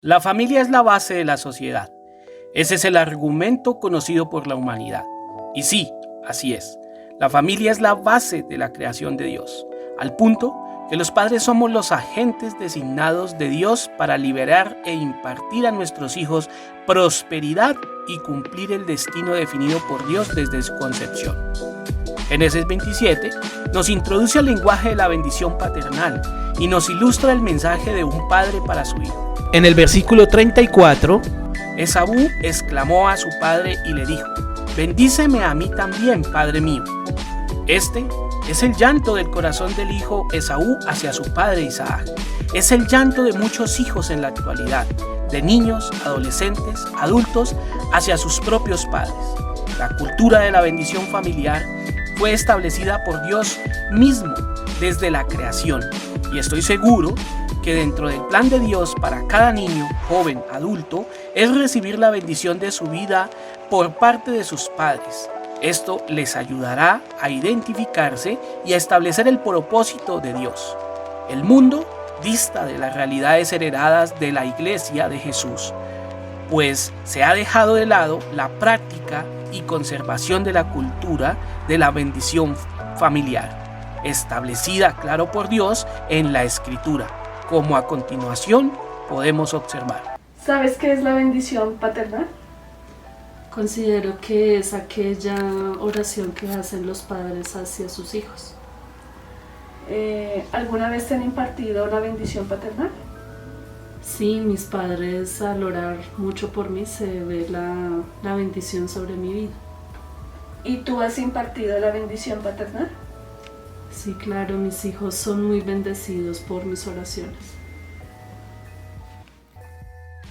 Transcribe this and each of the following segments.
La familia es la base de la sociedad. Ese es el argumento conocido por la humanidad. Y sí, así es. La familia es la base de la creación de Dios, al punto que los padres somos los agentes designados de Dios para liberar e impartir a nuestros hijos prosperidad y cumplir el destino definido por Dios desde su concepción. Génesis 27 nos introduce al lenguaje de la bendición paternal y nos ilustra el mensaje de un padre para su hijo. En el versículo 34, Esaú exclamó a su padre y le dijo: «Bendíceme a mí también, padre mío». Este es el llanto del corazón del hijo Esaú hacia su padre Isaac. Es el llanto de muchos hijos en la actualidad, de niños, adolescentes, adultos, hacia sus propios padres. La cultura de la bendición familiar fue establecida por Dios mismo desde la creación, y estoy seguro que dentro del plan de Dios para cada niño, joven, adulto, es recibir la bendición de su vida por parte de sus padres. Esto les ayudará a identificarse y a establecer el propósito de Dios. El mundo dista de las realidades heredadas de la Iglesia de Jesús, pues se ha dejado de lado la práctica y conservación de la cultura de la bendición familiar, establecida, claro, por Dios en la Escritura, como a continuación podemos observar. ¿Sabes qué es la bendición paternal? Considero que es aquella oración que hacen los padres hacia sus hijos. ¿Alguna vez te han impartido la bendición paternal? Sí, mis padres al orar mucho por mí se ve la bendición sobre mi vida. ¿Y tú has impartido la bendición paternal? Sí, claro, mis hijos son muy bendecidos por mis oraciones.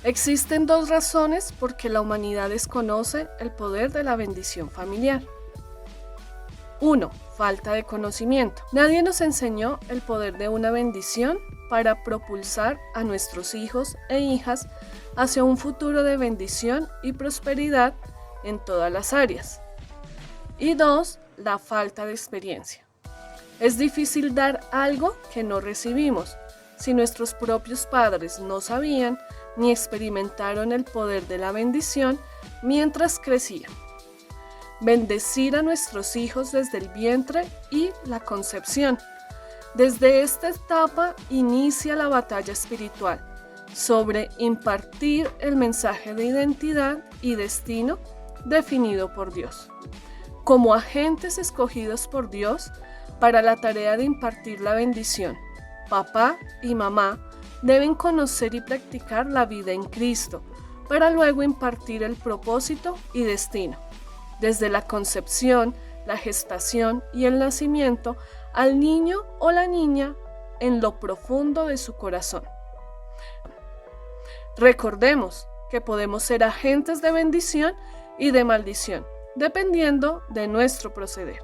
Existen dos razones por que la humanidad desconoce el poder de la bendición familiar. 1. Falta de conocimiento. Nadie nos enseñó el poder de una bendición para propulsar a nuestros hijos e hijas hacia un futuro de bendición y prosperidad en todas las áreas. Y 2. La falta de experiencia. Es difícil dar algo que no recibimos. Si nuestros propios padres no sabían ni experimentaron el poder de la bendición mientras crecían. Bendecir a nuestros hijos desde el vientre y la concepción. Desde esta etapa inicia la batalla espiritual sobre impartir el mensaje de identidad y destino definido por Dios. Como agentes escogidos por Dios para la tarea de impartir la bendición, papá y mamá deben conocer y practicar la vida en Cristo para luego impartir el propósito y destino, desde la concepción, la gestación y el nacimiento, al niño o la niña en lo profundo de su corazón. Recordemos que podemos ser agentes de bendición y de maldición, dependiendo de nuestro proceder.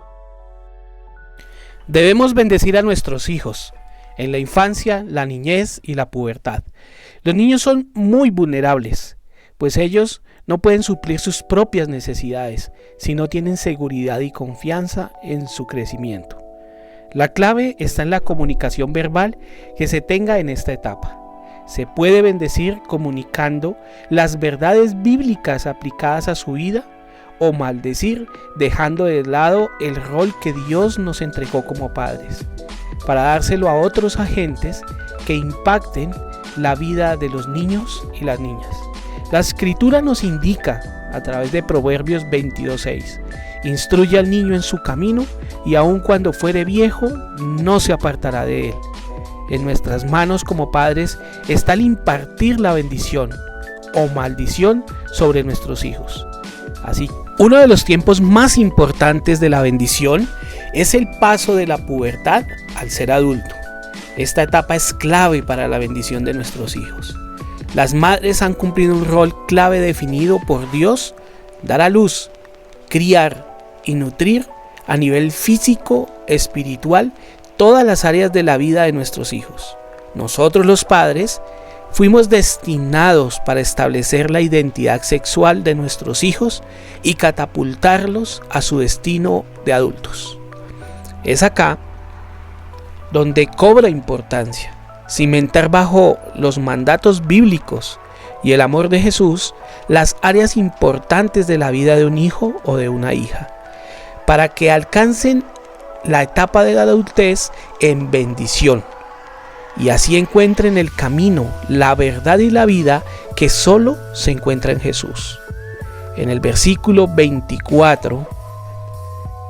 Debemos bendecir a nuestros hijos en la infancia, la niñez y la pubertad. Los niños son muy vulnerables, pues ellos no pueden suplir sus propias necesidades si no tienen seguridad y confianza en su crecimiento. La clave está en la comunicación verbal que se tenga en esta etapa. Se puede bendecir comunicando las verdades bíblicas aplicadas a su vida, o maldecir dejando de lado el rol que Dios nos entregó como padres, para dárselo a otros agentes que impacten la vida de los niños y las niñas. La Escritura nos indica a través de Proverbios 22:6: instruye al niño en su camino y aun cuando fuere viejo no se apartará de él. En nuestras manos como padres está el impartir la bendición o maldición sobre nuestros hijos. Así, uno de los tiempos más importantes de la bendición es el paso de la pubertad al ser adulto. Esta etapa es clave para la bendición de nuestros hijos. Las madres han cumplido un rol clave definido por Dios: dar a luz, criar y nutrir a nivel físico, espiritual, todas las áreas de la vida de nuestros hijos. Nosotros los padres fuimos destinados para establecer la identidad sexual de nuestros hijos y catapultarlos a su destino de adultos. Es acá donde cobra importancia cimentar bajo los mandatos bíblicos y el amor de Jesús las áreas importantes de la vida de un hijo o de una hija, para que alcancen la etapa de la adultez en bendición y así encuentren el camino, la verdad y la vida que solo se encuentra en Jesús. En el versículo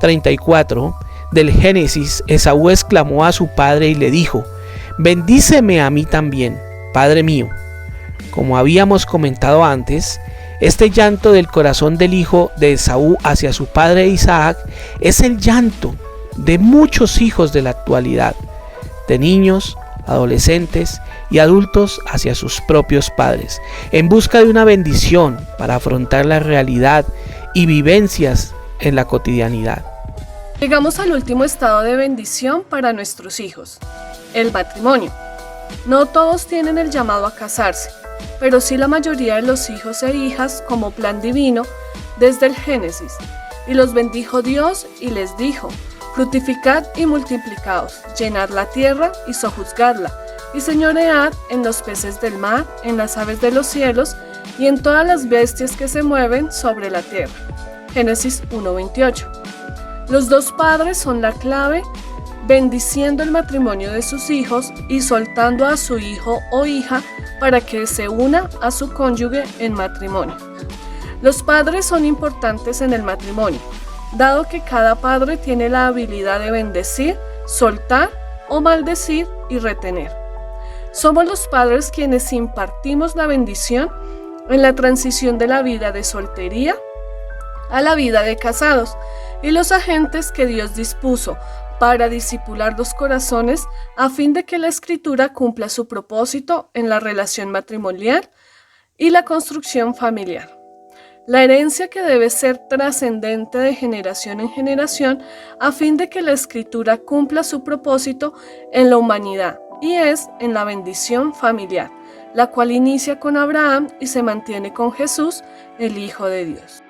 34 del Génesis, Esaú exclamó a su padre y le dijo: «Bendíceme a mí también, Padre mío». Como habíamos comentado antes, este llanto del corazón del hijo de Esaú hacia su padre Isaac es el llanto de muchos hijos de la actualidad, de niños, adolescentes y adultos hacia sus propios padres, en busca de una bendición para afrontar la realidad y vivencias en la cotidianidad. Llegamos al último estado de bendición para nuestros hijos, el matrimonio. No todos tienen el llamado a casarse, pero sí la mayoría de los hijos e hijas como plan divino desde el Génesis. Y los bendijo Dios y les dijo: «Fructificad y multiplicaos, llenad la tierra y sojuzgadla, y señoread en los peces del mar, en las aves de los cielos, y en todas las bestias que se mueven sobre la tierra». Génesis 1:28. Los dos padres son la clave, bendiciendo el matrimonio de sus hijos y soltando a su hijo o hija para que se una a su cónyuge en matrimonio. Los padres son importantes en el matrimonio, dado que cada padre tiene la habilidad de bendecir, soltar o maldecir y retener. Somos los padres quienes impartimos la bendición en la transición de la vida de soltería a la vida de casados, y los agentes que Dios dispuso para discipular los corazones a fin de que la Escritura cumpla su propósito en la relación matrimonial y la construcción familiar. La herencia que debe ser trascendente de generación en generación a fin de que la Escritura cumpla su propósito en la humanidad, y es en la bendición familiar, la cual inicia con Abraham y se mantiene con Jesús, el Hijo de Dios.